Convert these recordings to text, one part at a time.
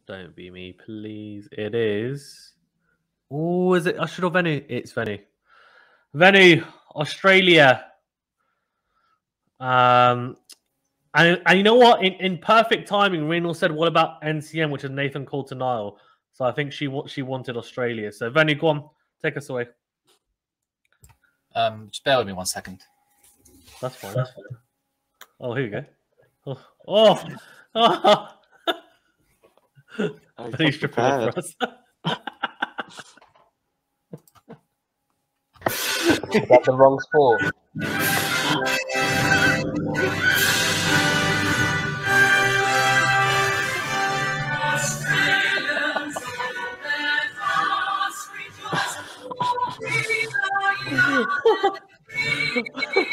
Don't be me, please. It is. Oh, is it? I should have Venu. It's Venu. Venu, Australia. And you know what? In perfect timing, Renal said, "What about NCM?" Which is Nathan called to Niall. So I think she wanted Australia. So Venu, go on, take us away. Just bear with me 1 second. That's fine. Oh, here you go. Oh. He's prepared for us. That's the wrong score.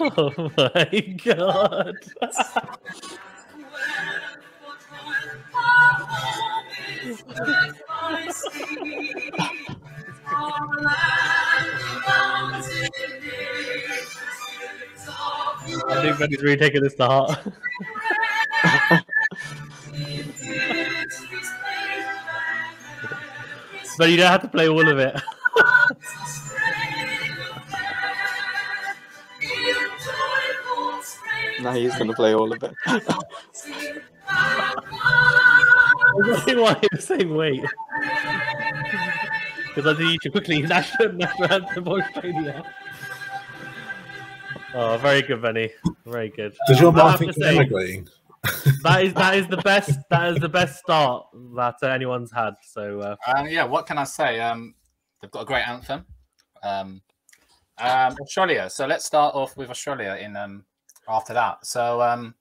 Oh my god. I think Benny's really taking this to heart. But you don't have to play all of it. No, he's going to play all of it. Why are you saying wait? Because I think you should quickly national anthem of Australia. Oh, very good, Benny. Very good. Does your mind think of emigrating? That is the best. That is the best start that anyone's had. So yeah, what can I say? They've got a great anthem. Australia. So let's start off with Australia in after that. So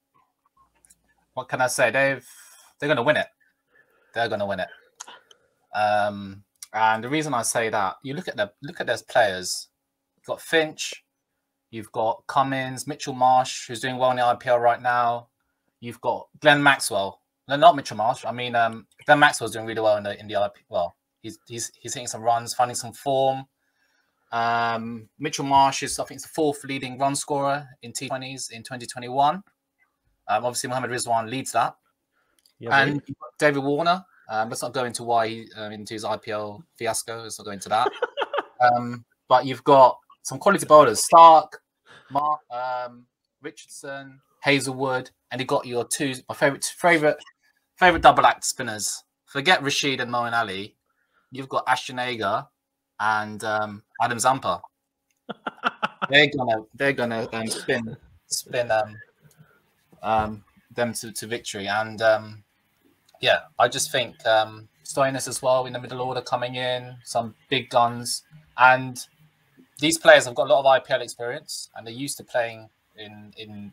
what can I say? They're going to win it. They're going to win it. And the reason I say that, you look at those players. You've got Finch, you've got Cummins, Mitchell Marsh, who's doing well in the IPL right now. You've got Glenn Maxwell. No, not Mitchell Marsh. I mean, Glenn Maxwell's doing really well in the IPL. Well, he's hitting some runs, finding some form. Mitchell Marsh is, I think, the 4th leading run scorer in T20s in 2021. Obviously, Mohammad Rizwan leads that. Yeah, and David Warner. Let's not go into why he into his IPL fiasco. Let's not go into that. But you've got some quality bowlers: Starc, Richardson, Hazelwood, and you got your my favorite double act spinners. Forget Rashid and Moeen Ali. You've got Ashton Agar and Adam Zampa. They're gonna spin them to victory. And yeah, I just think Stoinis as well in the middle order coming in, some big guns, and these players have got a lot of IPL experience and they're used to playing in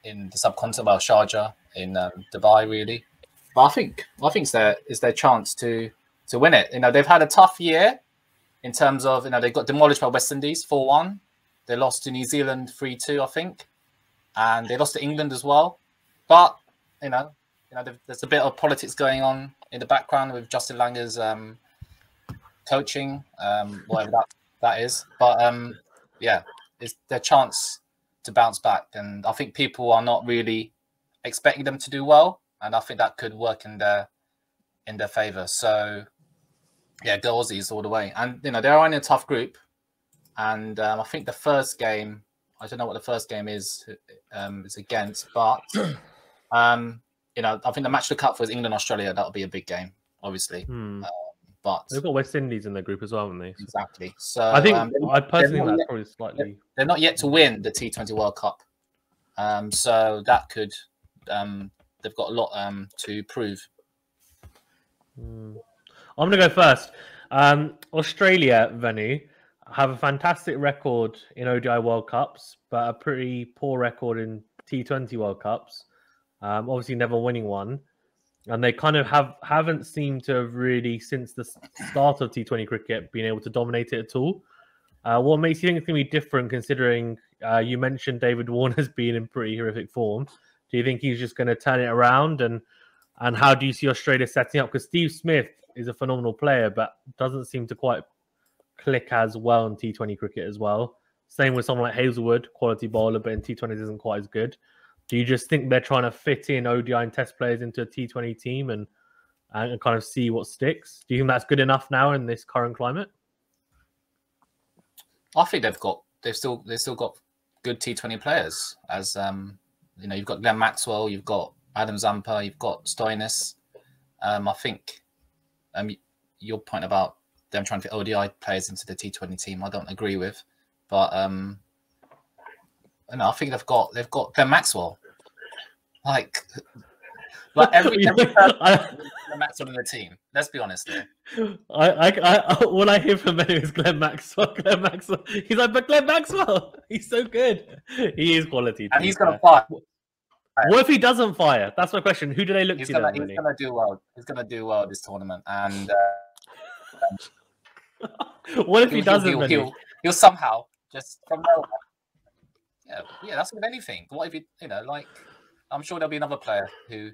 the subcontinent, well, Sharjah, in Dubai, really. But I think it's their chance to win it. You know, they've had a tough year in terms of, they got demolished by West Indies 4-1. They lost to New Zealand 3-2, I think, and they lost to England as well. But there's a bit of politics going on in the background with Justin Langer's coaching, whatever that is. But yeah, it's their chance to bounce back, and I think people are not really expecting them to do well, and I think that could work in their favour. So yeah, go Aussies all the way. And they're in a tough group, and I think the first game, I don't know what the first game is against, but I think the match of the cup was England Australia. That'll be a big game, obviously. But they've got West Indies in their group as well, haven't they? Exactly. So I think I personally think that's probably slightly. They're not yet to win the T20 World Cup, so that could they've got a lot to prove. I'm going to go first. Australia, Venu, have a fantastic record in ODI World Cups, but a pretty poor record in T20 World Cups. Obviously, never winning one. And they kind of haven't seemed to have really, since the start of T20 cricket, been able to dominate it at all. What makes you think it's going to be different, considering you mentioned David Warner's been in pretty horrific form? Do you think he's just going to turn it around? And how do you see Australia setting up? Because Steve Smith is a phenomenal player, but doesn't seem to quite click as well in T20 cricket as well. Same with someone like Hazelwood, quality bowler, but in T20s isn't quite as good. Do you just think they're trying to fit in ODI and Test players into a T20 team and and kind of see what sticks. Do you think that's good enough now in this current climate? I think they've still got good T20 players. As you've got Glenn Maxwell, you've got Adam Zampa, you've got Stoinis. I think your point about them trying to fit ODI players into the T20 team, I don't agree with. But I think they've got Glenn Maxwell. Like every Maxwell in the team. Let's be honest there. All I hear from Manu is Glenn Maxwell. Glenn Maxwell. He's like, but Glenn Maxwell, he's so good. He is quality. And he's going to fire. What if he doesn't fire? That's my question. Who do they look to? He's going to do well. He's going to do well this tournament. And what if he doesn't? He'll somehow just from nowhere. Yeah, that's with anything. What if I'm sure there'll be another player who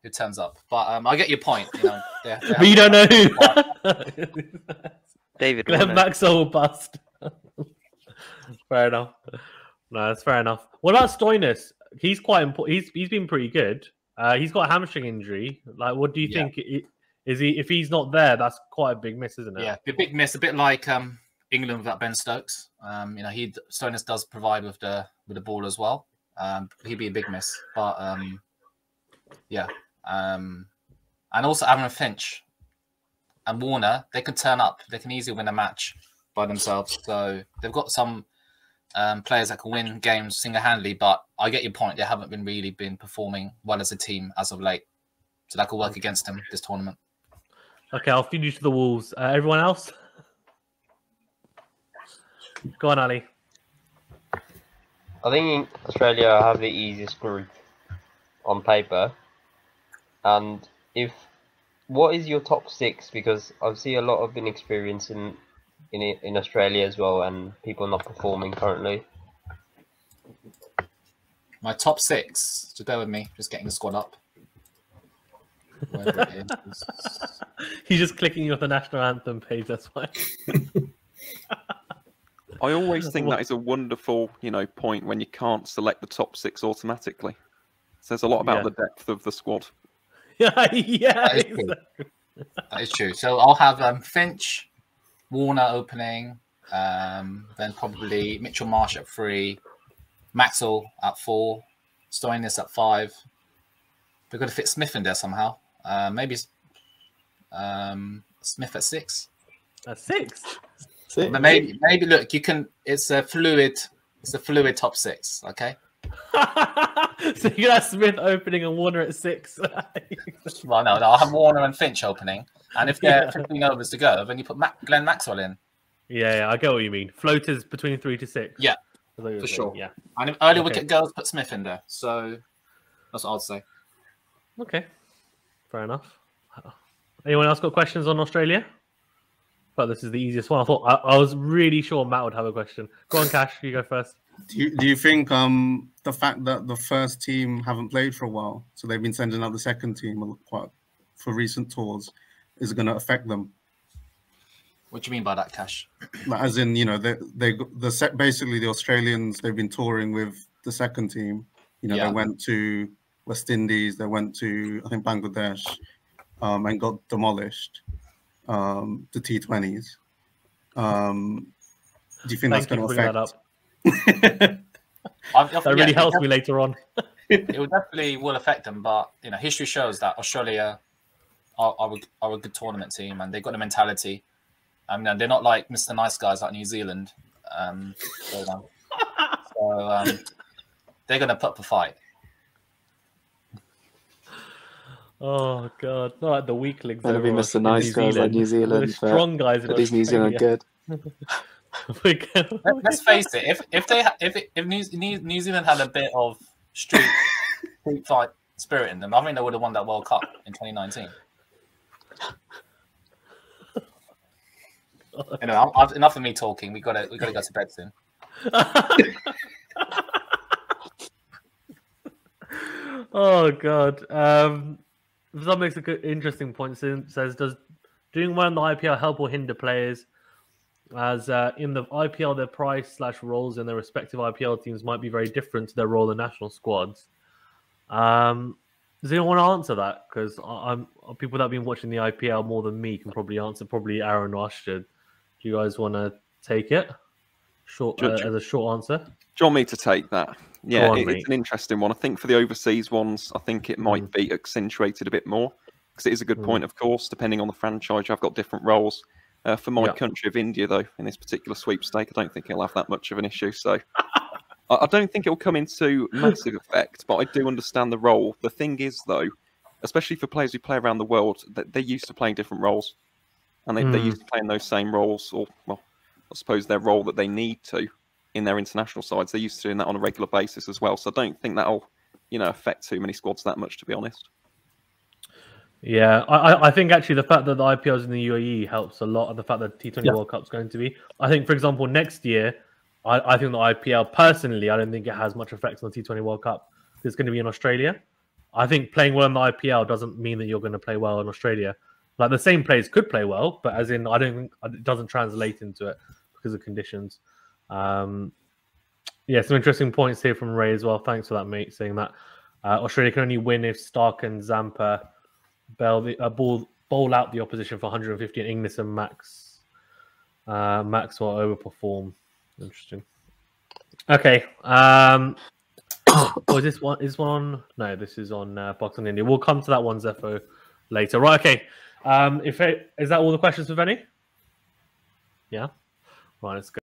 turns up. But I get your point. But you don't know who. David Glenn Maxwell will bust. Fair enough. No, that's fair enough. What about Stoinis? He's quite important. He's been pretty good. He's got a hamstring injury. Like, what do you think? Is he? If he's not there, that's quite a big miss, isn't it? Yeah, a big miss. A bit like England without Ben Stokes. Stoinis does provide with the ball as well. He'd be a big miss, but and also Aaron Finch and Warner, they can turn up. They can easily win a match by themselves. So they've got some players that can win games single-handedly. But I get your point. They haven't really been performing well as a team as of late. So that could work against them this tournament. Okay, I'll feed you to the wolves. Everyone else? Go on, Ali. I think Australia have the easiest group on paper. And what is your top 6? Because I see a lot of inexperience in Australia as well, and people not performing currently. My top 6. Just bear with me. Just getting the squad up. Wherever it is. He's just clicking off the national anthem page. That's why. I always think that is a wonderful, point when you can't select the top 6 automatically. It says a lot about the depth of the squad. Yeah, that is true. So I'll have Finch, Warner opening, then probably Mitchell Marsh at 3, Maxwell at 4, Stoinis at 5. We've got to fit Smith in there somehow. Maybe Smith at 6. At 6. But maybe look, you can. It's a fluid top 6. Okay. So you got Smith opening and Warner at 6. Well, no, I'll have Warner and Finch opening, and if they're 15 overs to go, then you put Glenn Maxwell in. Yeah, I get what you mean. Floaters between 3 to 6. Yeah, for sure. Yeah, and if early wicket goes, put Smith in there. So that's what I'd say. Okay, fair enough. Anyone else got questions on Australia? But this is the easiest one. I was really sure Matt would have a question. Go on, Cash. You go first. Do you think the fact that the first team haven't played for a while, so they've been sending out the second team for recent tours, is going to affect them? What do you mean by that, Cash? As in, basically the Australians, they've been touring with the second team. They went to West Indies, they went to, I think, Bangladesh, and got demolished. The T20s. Do you think that's going to affect? That up. That really helps me later on. It will definitely affect them, but history shows that Australia are a good tournament team, and they've got a mentality. I mean, they're not like Mr. Nice Guys like New Zealand. So they're going to put up a fight. Oh God, not like the weaklings. That'll be Mr. Nice Guys like New Zealand. The strong guys. But these New Zealand good. Let's face it. If New Zealand had a bit of street fight spirit in them, I think they would have won that World Cup in 2019. Enough of me talking. We gotta go to bed soon. Oh God. That makes a good, interesting point. Says, does doing well in the IPL help or hinder players? As in the IPL, their price/roles in their respective IPL teams might be very different to their role in national squads. Does anyone want to answer that? Because I'm people that have been watching the IPL more than me can probably answer. Probably Aaron or Ashton. Do you guys want to take it? As a short answer. Do you want me to take that? Yeah, on, it's an interesting one. I think for the overseas ones, I think it might be accentuated a bit more because it is a good point, of course. Depending on the franchise, I've got different roles. For my country of India, though, in this particular sweepstake, I don't think it'll have that much of an issue. So I don't think it'll come into massive effect, but I do understand the role. The thing is, though, especially for players who play around the world, that they're used to playing different roles, and they're used to playing those same roles, or well, I suppose their role that they need to in their international sides. They're used to doing that on a regular basis as well. So I don't think that'll, affect too many squads that much, to be honest. Yeah, I think actually the fact that the IPL is in the UAE helps a lot, and the fact that T20 World Cup's going to be. I think, for example, next year, I think the IPL, personally, I don't think it has much effect on the T20 World Cup. It's going to be in Australia. I think playing well in the IPL doesn't mean that you're going to play well in Australia. Like, the same players could play well, but as in, I don't think it doesn't translate into it because of conditions. Some interesting points here from Ray as well. Thanks for that, mate, saying that Australia can only win if Starc and Zampa bowl out the opposition for 150, and Ignis and Max will overperform. Interesting. Okay. Was this one? Is one on? No, this is on Boxing India. We'll come to that one, Zepho, later. Right. Okay. Is that all the questions for Venny? Yeah. Right. Let's go.